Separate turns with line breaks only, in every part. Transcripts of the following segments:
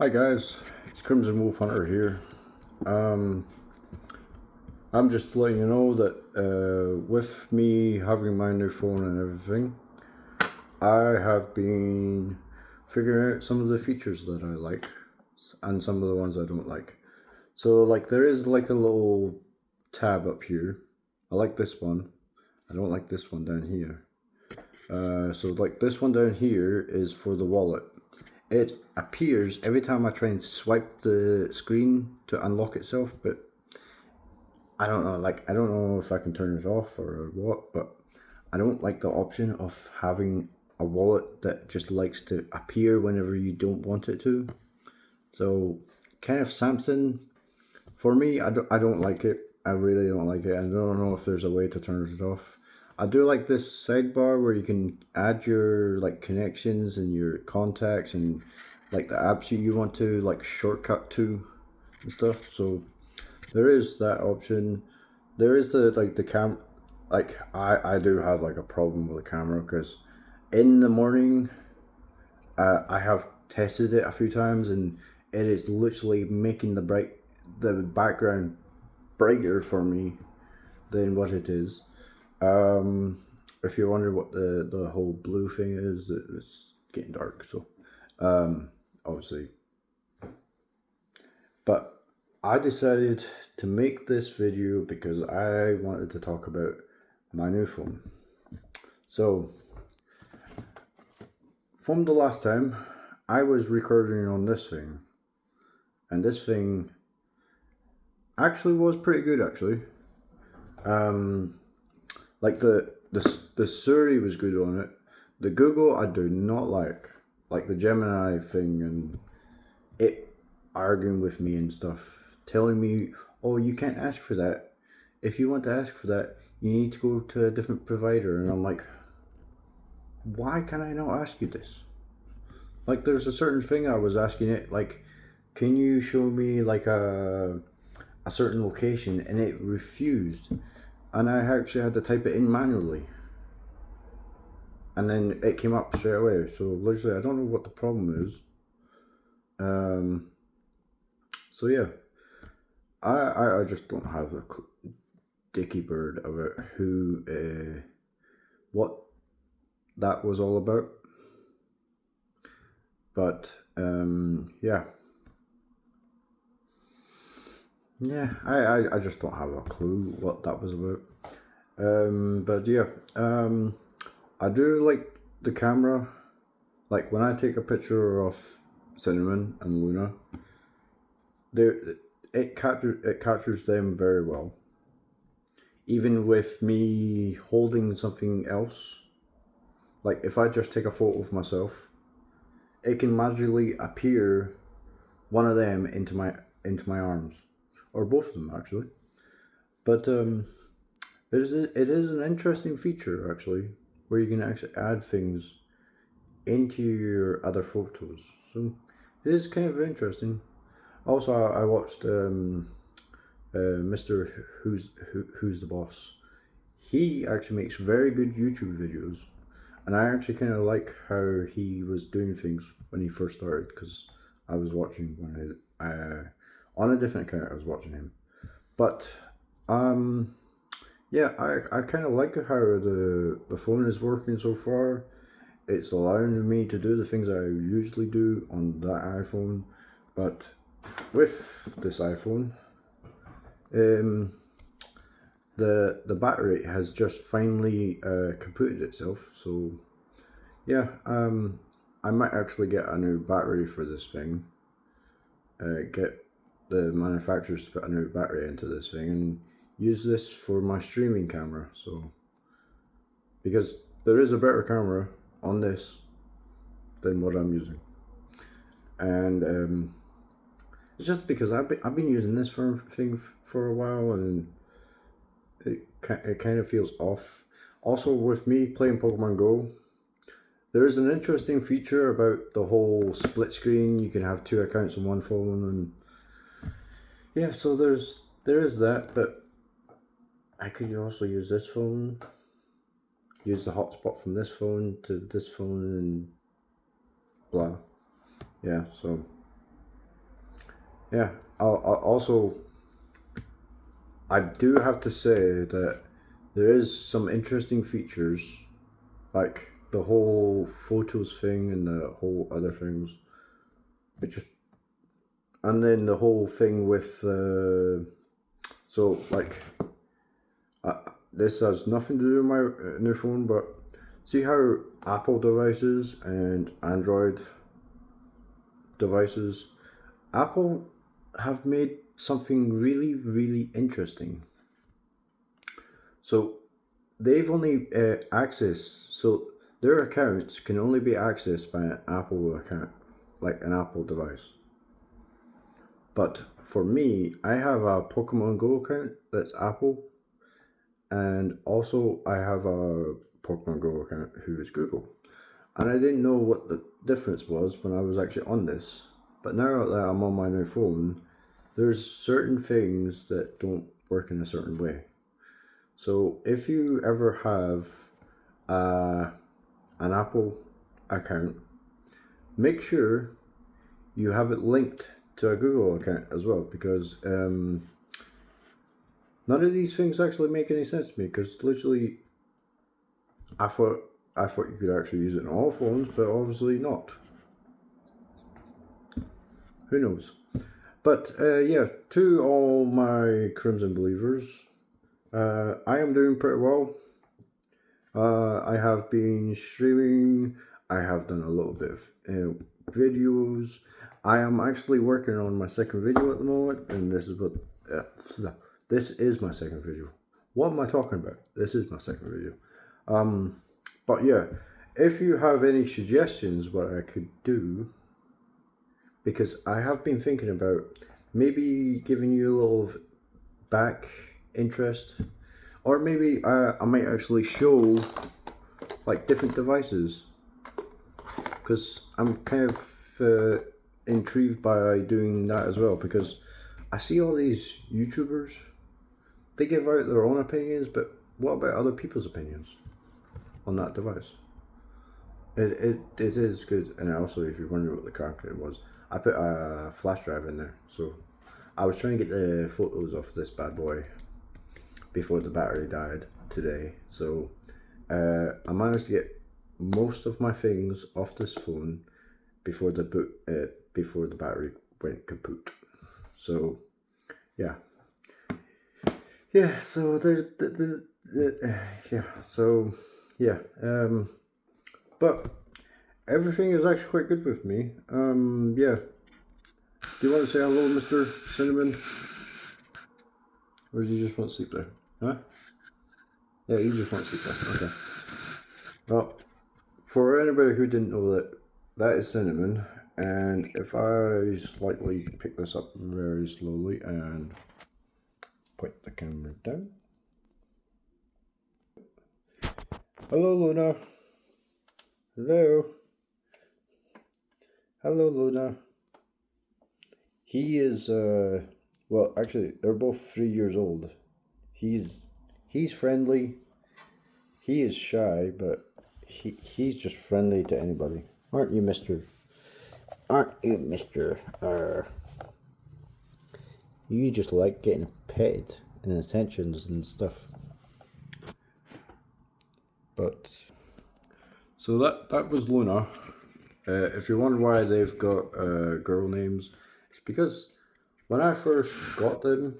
Hi guys, it's Crimson Wolf Hunter here. Um, I'm just letting you know that with me having my new phone and everything, I have been figuring out some of the features that I like and some of the ones I don't like. So like there is like a little tab up here. I like this one. I don't like this one down here. So like this one down here is for the wallet. It appears every time I try and swipe the screen to unlock itself, but I don't know, like, I don't know if I can turn it off or what, but I don't like the option of having a wallet that just likes to appear whenever you don't want it to. So, kind of Samsung, for me, I don't like it. I really don't like it. I don't know if there's a way to turn it off. I do like this sidebar where you can add your like connections and your contacts and like the apps you want to like shortcut to and stuff. So there is that option. There is the like the cam like I do have like a problem with the camera because in the morning I have tested it a few times and it is literally making the background brighter for me than what it is. Um, if you wonder what the whole blue thing is, it's getting dark. So obviously, but I decided to make this video because I wanted to talk about my new phone. So from the last time, I was recording on this thing, and this thing actually was pretty good. Actually, um, like the Siri was good on it. The Google I do not like the Gemini thing and it arguing with me and stuff, telling me, "Oh, you can't ask for that. If you want to ask for that, you need to go to a different provider." And I'm like, "Why can I not ask you this?" Like, there's a certain thing I was asking it, like, "Can you show me like a certain location?" And it refused, and I actually had to type it in manually, and then it came up straight away. So literally, I don't know what the problem is. Um, so yeah, I just don't have a dicky bird about what that was all about. But yeah, I just don't have a clue what that was about. But yeah, I do like the camera. Like when I take a picture of Cinnamon and Luna, they it captures them very well. Even with me holding something else, like if I just take a photo of myself, it can magically appear one of them into my arms, or both of them actually. But it is an interesting feature actually, where you can actually add things into your other photos. So it is kind of interesting. Also, I watched Mr. Who's the Boss. He actually makes very good YouTube videos, and I actually kind of like how he was doing things when he first started because I was watching when on a different account I was watching him. But yeah, I kind of like how the phone is working so far. It's allowing me to do the things I usually do on that iPhone, but with this iPhone, um, the battery has just finally completed itself. So yeah, I might actually get a new battery for this thing. Get the manufacturers to put a new battery into this thing and use this for my streaming camera. So because there is a better camera on this than what I'm using, and it's just because I've been using this thing for a while and it kind of feels off. Also, with me playing Pokemon Go, there is an interesting feature about the whole split screen. You can have two accounts on one phone, and yeah, so there is that. But I could also use this phone, use the hotspot from this phone to this phone, and blah. Yeah, so yeah. I'll also, I do have to say that there is some interesting features, like the whole photos thing and the whole other things. It just, and then the whole thing with so like this has nothing to do with my new phone, but see how Apple devices and Android devices, Apple have made something really, really interesting. So they've only so their accounts can only be accessed by an Apple account, like an Apple device. But for me, I have a Pokemon Go account that's Apple, and also I have a Pokemon Go account who is Google. And I didn't know what the difference was when I was actually on this. But now that I'm on my new phone, there's certain things that don't work in a certain way. So if you ever have an Apple account, make sure you have it linked to a Google account as well, because none of these things actually make any sense to me. Because literally, I thought you could actually use it on all phones, but obviously not. Who knows? But yeah, to all my Crimson believers, I am doing pretty well. I have been streaming. I have done a little bit of videos. I am actually working on my second video at the moment, and this is what this is my second video. What am I talking about? This is my second video. But yeah, if you have any suggestions what I could do, because I have been thinking about maybe giving you a little back interest, or maybe I might actually show like different devices, because I'm kind of intrigued by doing that as well, because I see all these YouTubers, they give out their own opinions, but what about other people's opinions on that device? It is good. And also, if you're wondering what the crack was, I put a flash drive in there, so I was trying to get the photos of this bad boy before the battery died today. So I managed to get most of my things off this phone before the before the battery went kaput. So yeah. So there's yeah. So yeah. But everything is actually quite good with me. Yeah. Do you want to say hello, Mr. Cinnamon? Or do you just want to sleep there? Huh? Yeah, you just want to sleep there. Okay. Well, for anybody who didn't know that, that is Cinnamon. And if I slightly pick this up very slowly and put the camera down. Hello, Luna. Hello. Hello, Luna. He is, well, actually, they're both 3 years old. He's friendly. He is shy, but he's just friendly to anybody. Aren't you, Mr.? Aren't you, Mr.? You just like getting petted and attentions and stuff. But so that was Luna. If you're wondering why they've got girl names, it's because when I first got them,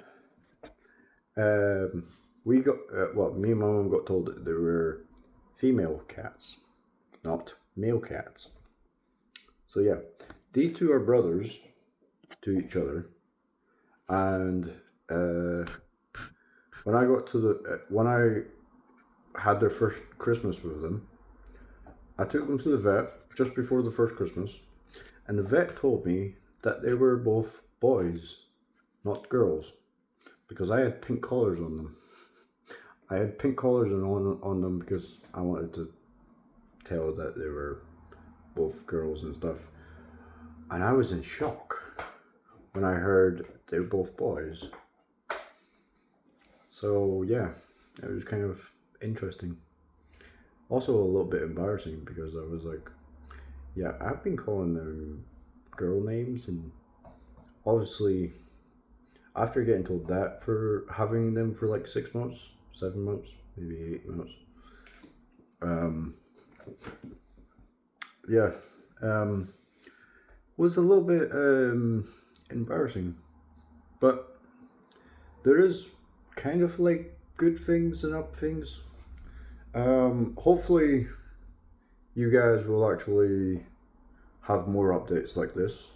we got well, me and my mom got told that they were female cats, not male cats. So yeah, these two are brothers to each other, and when I got to the when I had their first Christmas with them, I took them to the vet just before the first Christmas, and the vet told me that they were both boys, not girls, because I had pink collars on them. I had pink collars on them because I wanted to tell that they were both girls and stuff. And I was in shock when I heard they were both boys. So yeah, it was kind of interesting. Also a little bit embarrassing because I was like, yeah, I've been calling them girl names and obviously, after getting told that for having them for like 6 months, 7 months, maybe 8 months, yeah, was a little bit embarrassing, but there is kind of like good things and up things. Hopefully, you guys will actually have more updates like this.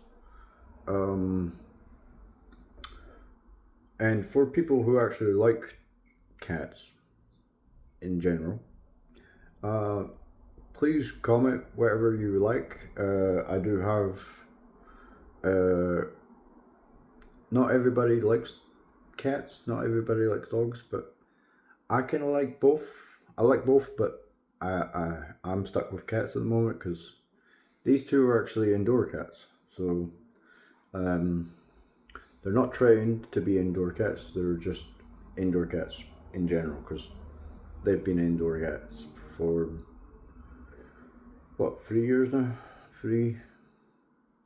And for people who actually like cats in general, please comment whatever you like. I do have. Not everybody likes cats. Not everybody likes dogs, but I kind of like both. I like both, but I'm stuck with cats at the moment because these two are actually indoor cats. So they're not trained to be indoor cats. They're just indoor cats in general because they've been indoor cats for what, 3 years now? 3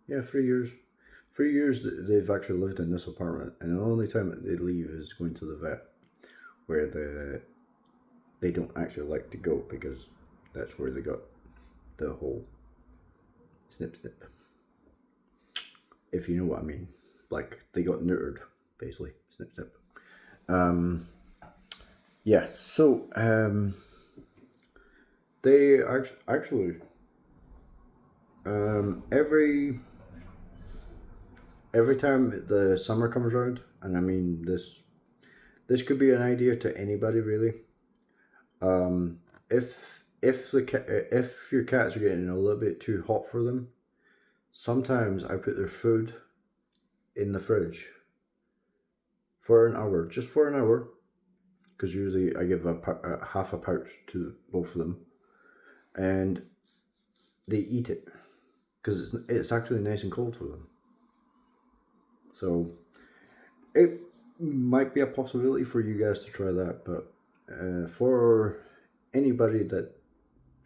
years. 3 years they've actually lived in this apartment, and the only time that they leave is going to the vet, where they don't actually like to go because that's where they got the whole snip snip. If you know what I mean. Like, they got neutered, basically. Snip snip. Yeah, so they actually every time the summer comes around, and I mean this could be an idea to anybody really. If your cats are getting a little bit too hot for them, sometimes I put their food in the fridge for an hour, just for an hour, because usually I give a half a pouch to both of them, and they eat it because it's actually nice and cold for them. So it might be a possibility for you guys to try that, but for anybody that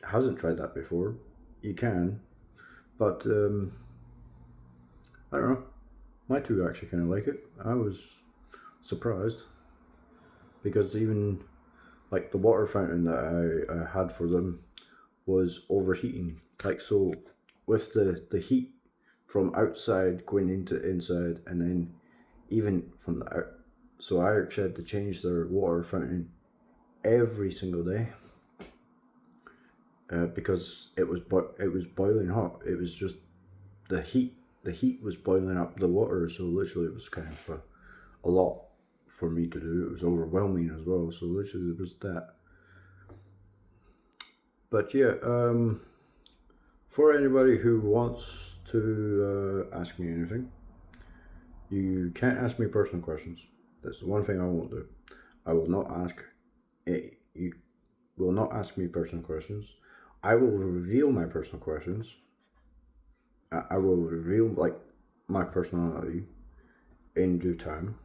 hasn't tried that before, you can. But I don't know. My two actually kind of like it. I was surprised because even like the water fountain that I had for them was overheating. Like, so with the heat from outside going into inside, and then even from the out, so I actually had to change their water fountain every single day because it was boiling hot. It was just the heat was boiling up the water, so literally it was kind of a lot for me to do. It was overwhelming as well, so literally it was that. But yeah, for anybody who wants to ask me anything, you can't ask me personal questions. That's the one thing I won't do. I will not ask it. You will not ask me personal questions. I will reveal my personal questions. I will reveal like my personality in due time.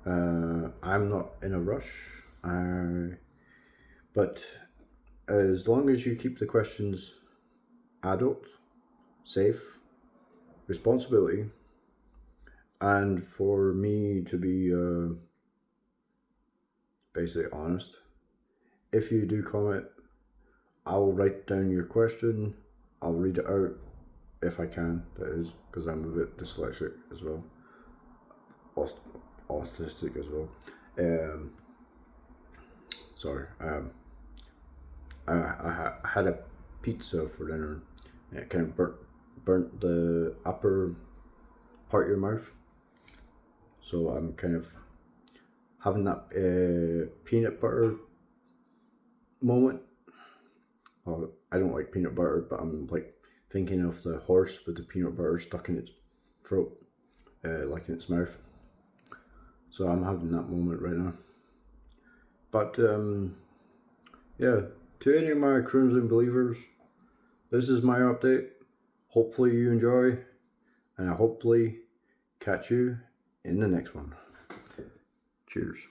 I'm not in a rush. But as long as you keep the questions adult, safe, responsibility, and for me to be basically honest. If you do comment, I'll write down your question. I'll read it out if I can, that is, because I'm a bit dyslexic as well. Autistic as well. Sorry. I had a pizza for dinner. And it kind of burnt the upper part of your mouth. So I'm kind of having that peanut butter moment. I don't like peanut butter, but I'm like thinking of the horse with the peanut butter stuck in its throat, like in its mouth. So I'm having that moment right now. But yeah, to any of my Crimson believers, this is my update. Hopefully you enjoy, and I hopefully catch you in the next one. Cheers.